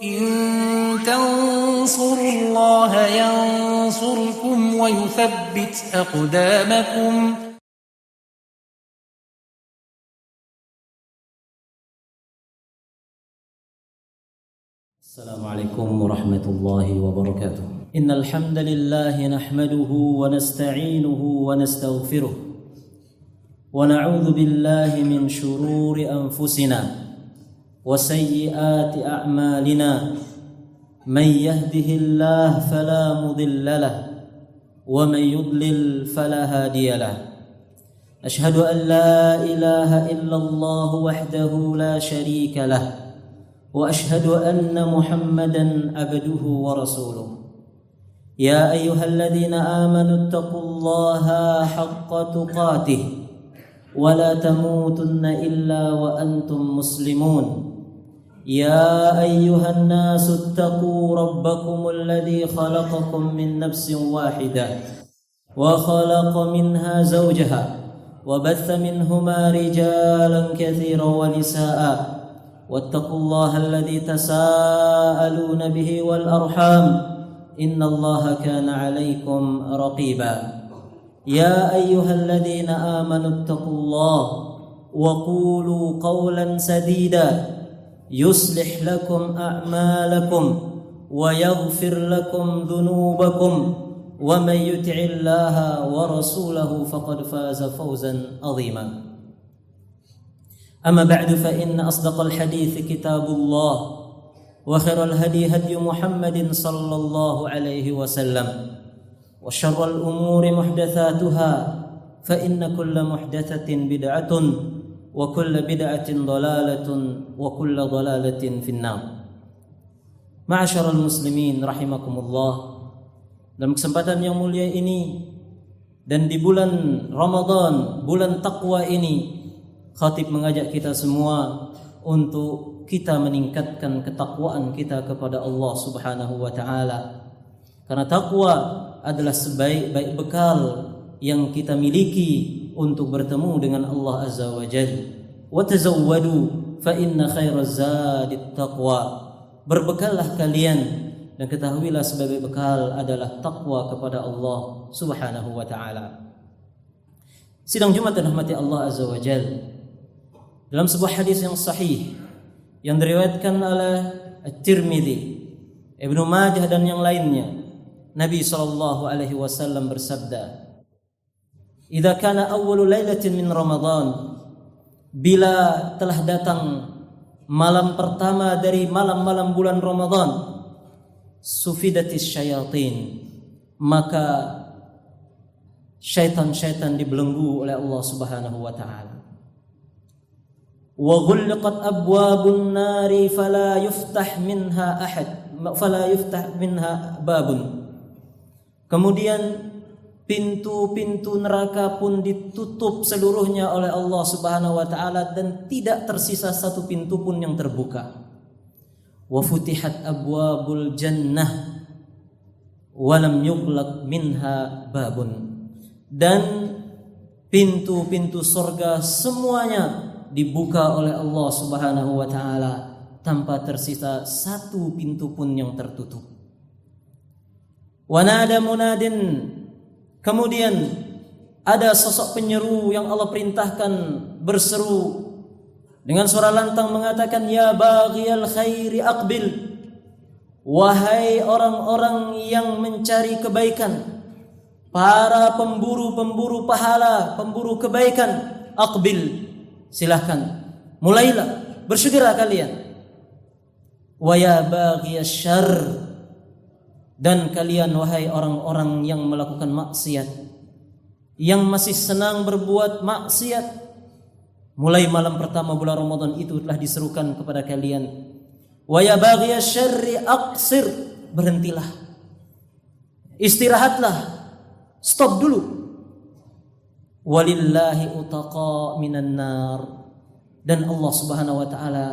إن تنصروا الله ينصركم ويثبت أقدامكم. السلام عليكم ورحمة الله وبركاته. إن الحمد لله نحمده ونستعينه ونستغفره ونعوذ بالله من شرور أنفسنا وسيئات أعمالنا. من يهده الله فلا مضل له ومن يضلل فلا هادي له. أشهد أن لا إله إلا الله وحده لا شريك له وأشهد أن محمدا عبده ورسوله. يا أيها الذين آمنوا اتقوا الله حق تقاته ولا تموتن إلا وأنتم مسلمون. يا أيها الناس اتقوا ربكم الذي خلقكم من نفس واحدة وخلق منها زوجها وبث منهما رجالا كثيرا ونساء واتقوا الله الذي تساءلون به والأرحام إن الله كان عليكم رقيبا. يا أيها الذين آمنوا اتقوا الله وقولوا قولا سديدا يصلح لكم أعمالكم ويغفر لكم ذنوبكم ومن يطع الله ورسوله فقد فاز فوزا عظيما. أما بعد فإن أصدق الحديث كتاب الله وخير الهدي هدي محمد صلى الله عليه وسلم وشر الأمور محدثاتها فإن كل محدثة بدعة وكل بدعة ضلالة وكل ضلالة في النار. Ma'asyiral muslimin rahimakumullah. Dalam kesempatan yang mulia ini dan di bulan Ramadan, bulan takwa ini, khatib mengajak kita semua untuk kita meningkatkan ketakwaan kita kepada Allah Subhanahu wa taala. Karena takwa adalah sebaik-baik bekal yang kita miliki untuk bertemu dengan Allah Azza wa Jalla. Wa tazawwadu fa inna khairaz zadit taqwa. Berbekallah kalian dan ketahuilah sebagai bekal adalah takwa kepada Allah Subhanahu wa taala. Sidang Jumat yang dirahmati Allah Azza wa Jalla. Dalam sebuah hadis yang sahih yang diriwayatkan oleh At-Tirmidzi, Ibnu Majah dan yang lainnya, Nabi sallallahu alaihi wasallam bersabda, "Idza kana awwalu lailatin min Ramadan," bila telah datang malam pertama dari malam-malam bulan Ramadan, "sufidatis syayatin," maka syaitan-syaitan dibelenggu oleh Allah Subhanahu wa taala. "Wa ghulqat abwabun nari fala yuftah minha babun." Kemudian pintu-pintu neraka pun ditutup seluruhnya oleh Allah Subhanahu wa taala dan tidak tersisa satu pintu pun yang terbuka. Wa futihat abwabul jannah wa lam yughlaq minha babun. Dan pintu-pintu surga semuanya dibuka oleh Allah Subhanahu wa taala tanpa tersisa satu pintu pun yang tertutup. Wa nada munadin, kemudian ada sosok penyeru yang Allah perintahkan berseru dengan suara lantang mengatakan, "Ya baghiyal khairi aqbil." Wahai orang-orang yang mencari kebaikan, para pemburu-pemburu pahala, pemburu kebaikan, aqbil, silahkan, mulailah, bersegera kalian. Wa ya baghiyasy syarr, dan kalian wahai orang-orang yang melakukan maksiat, yang masih senang berbuat maksiat, mulai malam pertama bulan Ramadan itu telah diserukan kepada kalian, wa ya baghiyasy syarri aqsir, berhentilah, istirahatlah, stop dulu. Walillahi utaqa minan nar, dan Allah Subhanahu wa taala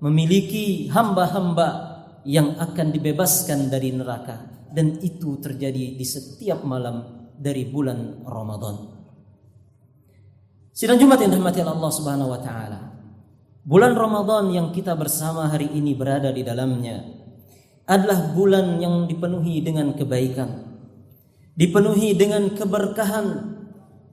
memiliki hamba-hamba yang akan dibebaskan dari neraka, dan itu terjadi di setiap malam dari bulan Ramadan. Sidang Jumat yang dirahmati Allah Subhanahu wa taala. Bulan Ramadan yang kita bersama hari ini berada di dalamnya adalah bulan yang dipenuhi dengan kebaikan, dipenuhi dengan keberkahan,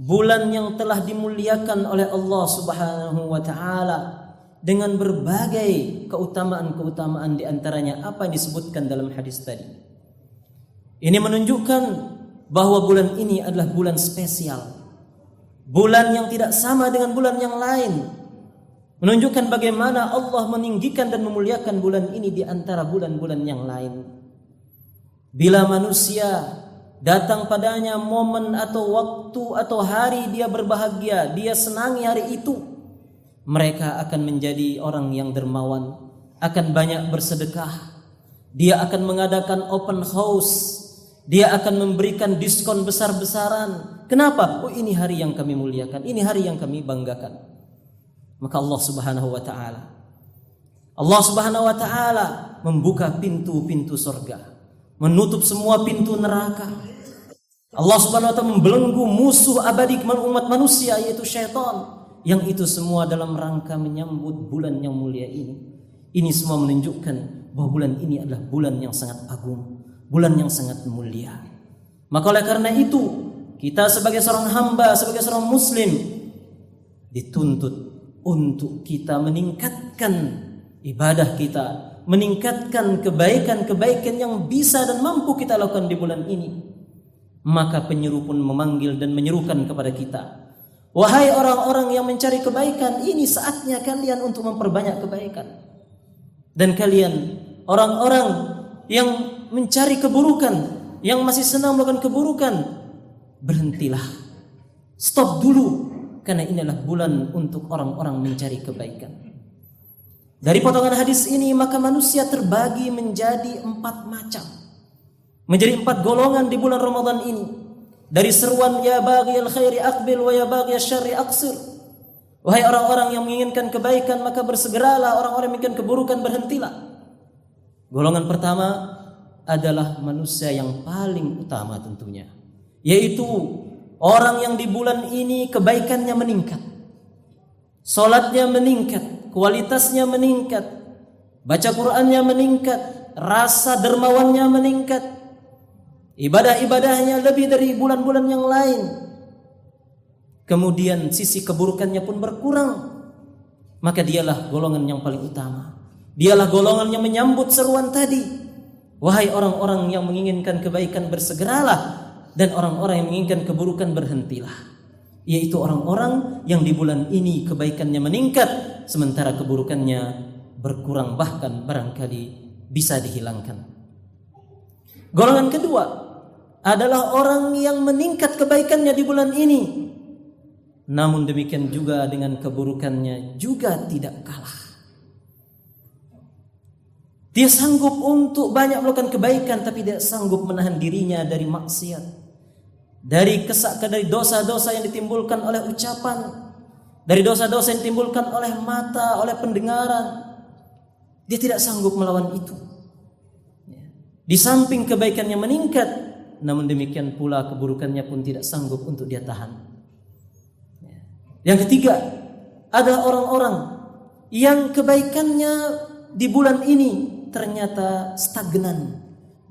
bulan yang telah dimuliakan oleh Allah Subhanahu wa taala dengan berbagai keutamaan-keutamaan, di antaranya apa yang disebutkan dalam hadis tadi. Ini menunjukkan bahwa bulan ini adalah bulan spesial, bulan yang tidak sama dengan bulan yang lain, menunjukkan bagaimana Allah meninggikan dan memuliakan bulan ini di antara bulan-bulan yang lain. Bila manusia datang padanya momen atau waktu atau hari dia berbahagia, dia senangi hari itu, mereka akan menjadi orang yang dermawan, akan banyak bersedekah, dia akan mengadakan open house, dia akan memberikan diskon besar-besaran. Kenapa? Oh, ini hari yang kami muliakan, ini hari yang kami banggakan. Maka Allah Subhanahu wa taala membuka pintu-pintu surga, menutup semua pintu neraka. Allah Subhanahu wa taala membelenggu musuh abadi umat manusia, yaitu syaitan, yang itu semua dalam rangka menyambut bulan yang mulia ini. Ini semua menunjukkan bahwa bulan ini adalah bulan yang sangat agung, bulan yang sangat mulia. Maka oleh karena itu, kita sebagai seorang hamba, sebagai seorang muslim, dituntut untuk kita meningkatkan ibadah kita, meningkatkan kebaikan-kebaikan yang bisa dan mampu kita lakukan di bulan ini. Maka penyeru pun memanggil dan menyerukan kepada kita, wahai orang-orang yang mencari kebaikan, ini saatnya kalian untuk memperbanyak kebaikan. Dan kalian orang-orang yang mencari keburukan, yang masih senang melakukan keburukan, berhentilah, stop dulu, karena ini adalah bulan untuk orang-orang mencari kebaikan. Dari potongan hadis ini maka manusia terbagi menjadi 4 macam, menjadi 4 golongan di bulan Ramadan ini. Dari seruan ya baghiyal khairi aqbil wa ya baghiyasy syarri aqsir. Wahai orang-orang yang menginginkan kebaikan maka bersegeralah, orang-orang yang menginginkan keburukan berhentilah. Golongan pertama adalah manusia yang paling utama tentunya, yaitu orang yang di bulan ini kebaikannya meningkat, salatnya meningkat, kualitasnya meningkat, baca Qur'annya meningkat, rasa dermawannya meningkat, ibadah-ibadahnya lebih dari bulan-bulan yang lain. Kemudian sisi keburukannya pun berkurang. Maka dialah golongan yang paling utama. Dialah golongan yang menyambut seruan tadi. Wahai orang-orang yang menginginkan kebaikan bersegeralah, dan orang-orang yang menginginkan keburukan berhentilah. Yaitu orang-orang yang di bulan ini kebaikannya meningkat, sementara keburukannya berkurang, bahkan barangkali bisa dihilangkan. Golongan kedua adalah orang yang meningkat kebaikannya di bulan ini, namun demikian juga dengan keburukannya juga tidak kalah. Dia sanggup untuk banyak melakukan kebaikan, tapi tidak sanggup menahan dirinya dari maksiat, dari dosa-dosa yang ditimbulkan oleh ucapan, dari dosa-dosa yang ditimbulkan oleh mata, oleh pendengaran. Dia tidak sanggup melawan itu. Di samping kebaikannya meningkat, namun demikian pula keburukannya pun tidak sanggup untuk dia tahan. Yang ketiga adalah orang-orang yang kebaikannya di bulan ini ternyata stagnan,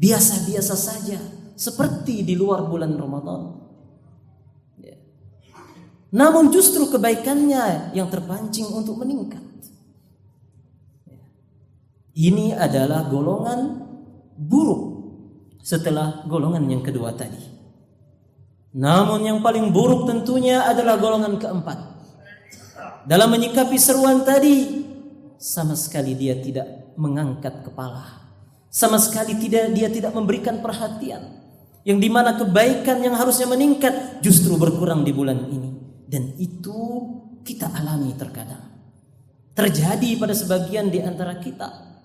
biasa-biasa saja, seperti di luar bulan Ramadan. Namun justru kebaikannya yang terpancing untuk meningkat. Ini adalah golongan buruk setelah golongan yang kedua tadi. Namun yang paling buruk tentunya adalah golongan keempat. Dalam menyikapi seruan tadi, sama sekali dia tidak mengangkat kepala, sama sekali dia tidak memberikan perhatian, yang dimana kebaikan yang harusnya meningkat justru berkurang di bulan ini. Dan itu kita alami terkadang, terjadi pada sebagian di antara kita.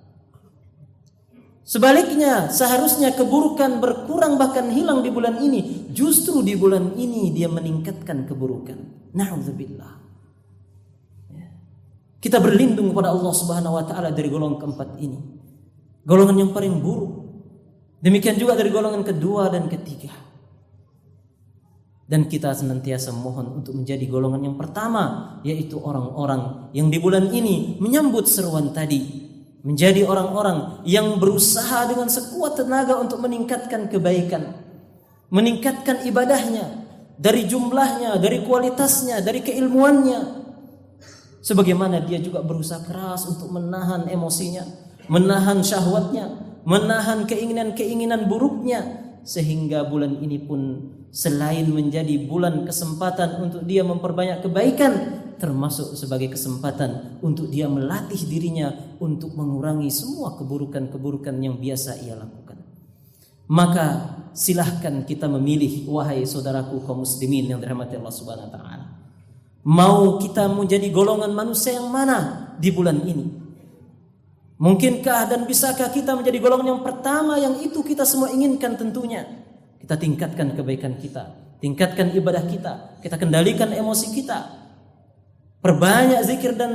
Sebaliknya, seharusnya keburukan berkurang bahkan hilang di bulan ini, justru di bulan ini dia meningkatkan keburukan. Na'udzubillah. Kita berlindung kepada Allah Subhanahu wa taala dari golongan keempat ini, golongan yang paling buruk. Demikian juga dari golongan kedua dan ketiga. Dan kita senantiasa mohon untuk menjadi golongan yang pertama, yaitu orang-orang yang di bulan ini menyambut seruan tadi, menjadi orang-orang yang berusaha dengan sekuat tenaga untuk meningkatkan kebaikan, meningkatkan ibadahnya, dari jumlahnya, dari kualitasnya, dari keilmuannya. Sebagaimana dia juga berusaha keras untuk menahan emosinya, menahan syahwatnya, menahan keinginan-keinginan buruknya, sehingga bulan ini pun selain menjadi bulan kesempatan untuk dia memperbanyak kebaikan, termasuk sebagai kesempatan untuk dia melatih dirinya untuk mengurangi semua keburukan-keburukan yang biasa ia lakukan. Maka silahkan kita memilih, wahai saudaraku kaum muslimin yang dirahmati Allah Subhanahu wa taala. Mau kita menjadi golongan manusia yang mana di bulan ini? Mungkinkah dan bisakah kita menjadi golongan yang pertama yang itu kita semua inginkan? Tentunya kita tingkatkan kebaikan kita, tingkatkan ibadah kita, kita kendalikan emosi kita, perbanyak zikir dan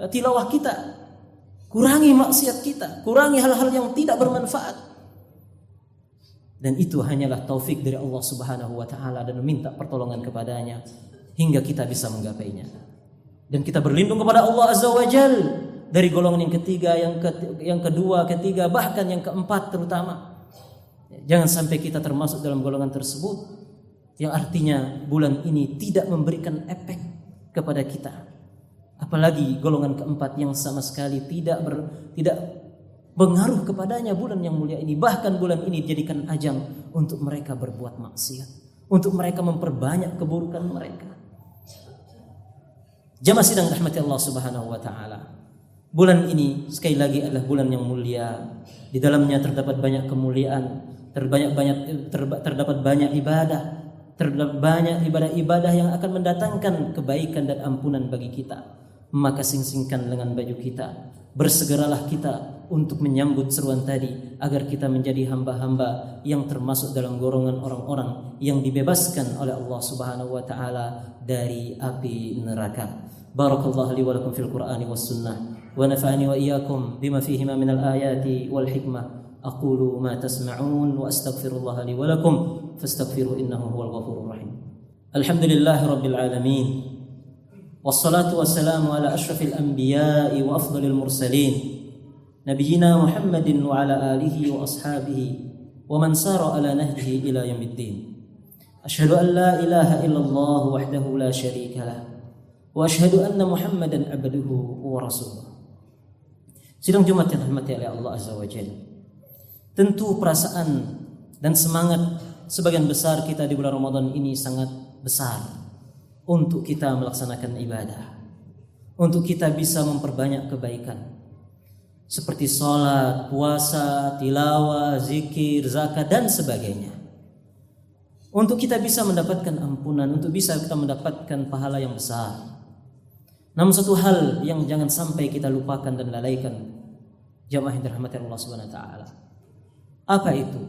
tilawah kita, kurangi maksiat kita, kurangi hal-hal yang tidak bermanfaat. Dan itu hanyalah taufik dari Allah Subhanahu wa taala, dan meminta pertolongan kepadanya hingga kita bisa menggapainya. Dan kita berlindung kepada Allah Azza wa Jalla dari golongan yang ketiga, yang kedua, ketiga, bahkan yang keempat terutama. Jangan sampai kita termasuk dalam golongan tersebut, yang artinya bulan ini tidak memberikan efek kepada kita. Apalagi golongan keempat yang sama sekali tidak pengaruh kepadanya bulan yang mulia ini. Bahkan bulan ini dijadikan ajang untuk mereka berbuat maksiat, untuk mereka memperbanyak keburukan mereka. Jamaah sidang rahmati Allah Subhanahu wa taala. Bulan ini sekali lagi adalah bulan yang mulia. Di dalamnya terdapat banyak kemuliaan, terdapat banyak ibadah, terdapat banyak ibadah-ibadah yang akan mendatangkan kebaikan dan ampunan bagi kita. Maka sing-singkan lengan baju kita, bersegeralah kita untuk menyambut seruan tadi, agar kita menjadi hamba-hamba yang termasuk dalam golongan orang-orang yang dibebaskan oleh Allah Subhanahu wa taala dari api neraka. Barakallahu li wa lakum fil Qur'ani was sunnah, wa nafa'ani wa iyyakum bima fihima minal ayati wal hikmah. Aqulu ma tasma'un wa astaghfirullah li wa lakum fastaghfiru innahu huwal ghafurur rahim. Alhamdulillahi rabbil alamin. Wassalatu wassalamu ala asyrafil anbiya'i wa afdhalil mursalin, nabiyina Muhammadin wa ala alihi wa ashabihi wa man sara ala nahjihi ila yaumiddin. Asyhadu an la ilaha illallah wahdahu la syarika lah, wa asyhadu anna Muhammadan abduhu wa rasuluh. Sidang Jumat yang dirahmati oleh Allah Azza wa Jalla. Tentu perasaan dan semangat sebagian besar kita di bulan Ramadan ini sangat besar untuk kita melaksanakan ibadah, untuk kita bisa memperbanyak kebaikan seperti sholat, puasa, tilawah, zikir, zakat dan sebagainya. Untuk kita bisa mendapatkan ampunan, untuk bisa kita mendapatkan pahala yang besar. Namun satu hal yang jangan sampai kita lupakan dan lalaikan, jamaah yang dirahmati Allah Subhanahu wa taala. Apa itu?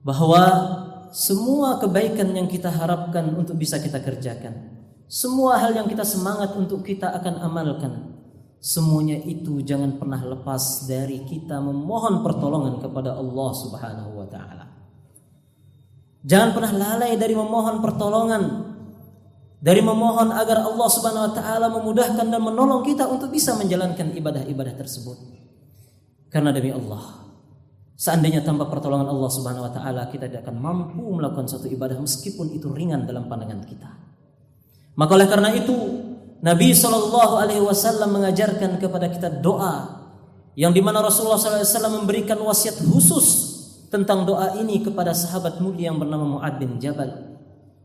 Bahwa semua kebaikan yang kita harapkan untuk bisa kita kerjakan, semua hal yang kita semangat untuk kita akan amalkan, semuanya itu jangan pernah lepas dari kita memohon pertolongan kepada Allah Subhanahu wa taala. Jangan pernah lalai dari memohon pertolongan, dari memohon agar Allah Subhanahu wa taala memudahkan dan menolong kita untuk bisa menjalankan ibadah-ibadah tersebut. Karena demi Allah, seandainya tanpa pertolongan Allah Subhanahu wa taala kita tidak akan mampu melakukan suatu ibadah meskipun itu ringan dalam pandangan kita. Maka oleh karena itu Nabi SAW mengajarkan kepada kita doa yang dimana Rasulullah SAW memberikan wasiat khusus tentang doa ini kepada sahabat mulia yang bernama Mu'adz bin Jabal,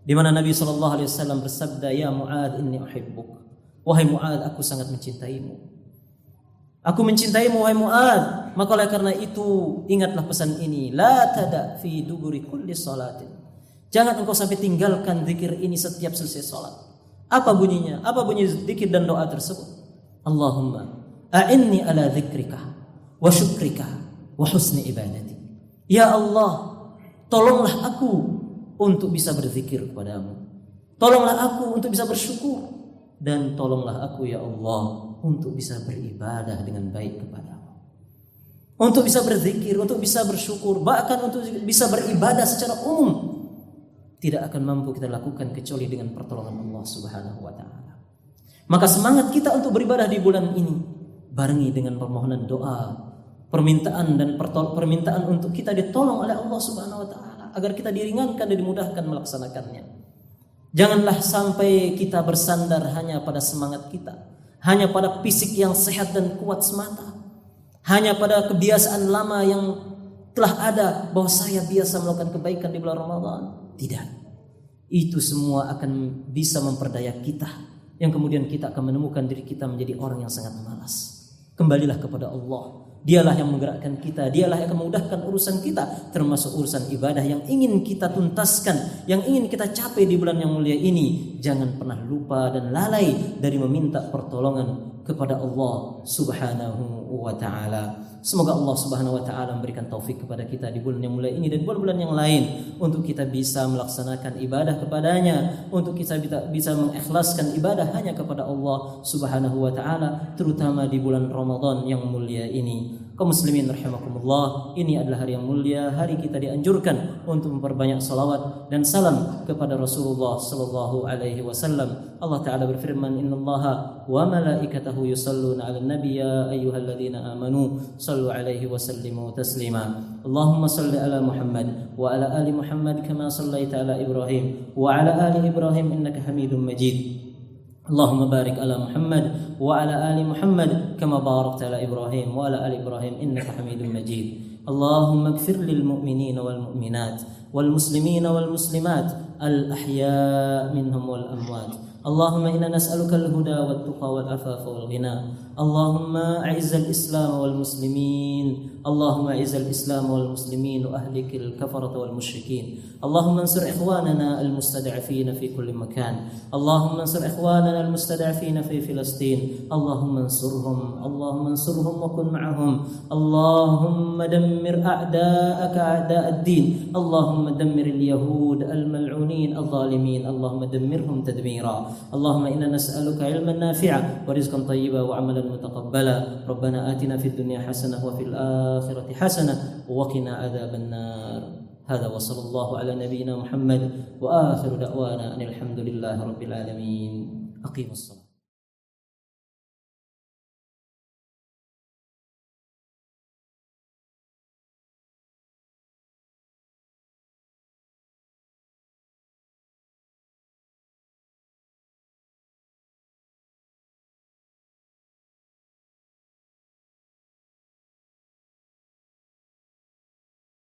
di mana Nabi SAW bersabda, "Ya Mu'adz, inni uhibbuk." Wahai Mu'adz, aku sangat mencintaimu. Aku mencintaimu wahai Mu'adz. Maka oleh karena itu ingatlah pesan ini, la tada fi duburi kulli salatin. Jangan engkau sampai tinggalkan zikir ini setiap selesai salat. Apa bunyinya? Apa bunyi zikir dan doa tersebut? Allahumma a'inni ala dzikrika wa syukrika wa husni ibadati. Ya Allah, tolonglah aku untuk bisa berzikir kepadamu. Tolonglah aku untuk bisa bersyukur, dan tolonglah aku ya Allah untuk bisa beribadah dengan baik kepadamu. Untuk bisa berzikir, untuk bisa bersyukur, bahkan untuk bisa beribadah secara umum. tidak akan mampu kita lakukan kecuali dengan pertolongan Allah Subhanahu wa taala. Maka semangat kita untuk beribadah di bulan ini barengi dengan permohonan doa, permintaan untuk kita ditolong oleh Allah Subhanahu wa taala agar kita diringankan dan dimudahkan melaksanakannya. Janganlah sampai kita bersandar hanya pada semangat kita, hanya pada fisik yang sehat dan kuat semata, hanya pada kebiasaan lama yang telah ada bahwa saya biasa melakukan kebaikan di bulan Ramadan. Tidak. Itu semua akan bisa memperdaya kita, yang kemudian kita akan menemukan diri kita menjadi orang yang sangat malas. Kembalilah kepada Allah. Dialah yang menggerakkan kita, dialah yang akan memudahkan urusan kita, termasuk urusan ibadah yang ingin kita tuntaskan, yang ingin kita capai di bulan yang mulia ini. Jangan pernah lupa dan lalai dari meminta pertolongan kepada Allah Subhanahu wa taala. Semoga Allah Subhanahu wa taala memberikan taufik kepada kita di bulan yang mulia ini dan bulan-bulan yang lain untuk kita bisa melaksanakan ibadah kepadanya, untuk kita bisa mengikhlaskan ibadah hanya kepada Allah Subhanahu wa taala, terutama di bulan Ramadan yang mulia ini. Kaum muslimin rahimakumullah, ini adalah hari yang mulia, hari kita dianjurkan untuk memperbanyak salawat dan salam kepada Rasulullah sallallahu alaihi wasallam. Allah taala berfirman, "Innallaha wa malaikatahu yusalluna 'alan nabiy ya ayyuhalladzina amanu sallu 'alaihi wa sallimu taslima." Allahumma salli ala Muhammad wa ala ali Muhammad kama sallaita ala Ibrahim wa ala ali Ibrahim innaka Hamidum Majid. اللهم بارك على محمد وعلى آل محمد كما باركت على إبراهيم وعلى آل إبراهيم إنك حميد مجيد. اللهم اغفر للمؤمنين والمؤمنات والمسلمين والمسلمات الأحياء منهم والأموات. اللهم إنا نسألك الهدى والتقى والعفاف والغنى. اللهم أعز الإسلام والمسلمين. اللهم أعز الإسلام والمسلمين وأهلك الكفرة والمشركين. اللهم انصر إخواننا المستضعفين في كل مكان. اللهم انصر إخواننا المستضعفين في فلسطين. اللهم انصرهم وكن معهم. اللهم دمر أعداءك أعداء الدين. اللهم دمر اليهود الملعونين الظالمين. اللهم دمرهم تدميرا. اللهم إنا نسألك علما نافعا ورزقا طيبا وعملا متقبلا. ربنا آتنا في الدنيا حسنة وفي الآخرة حسنة وقنا عذاب النار. هذا وصلى الله على نبينا محمد وآخر دعوانا أن الحمد لله رب العالمين. أقيموا الصلاة.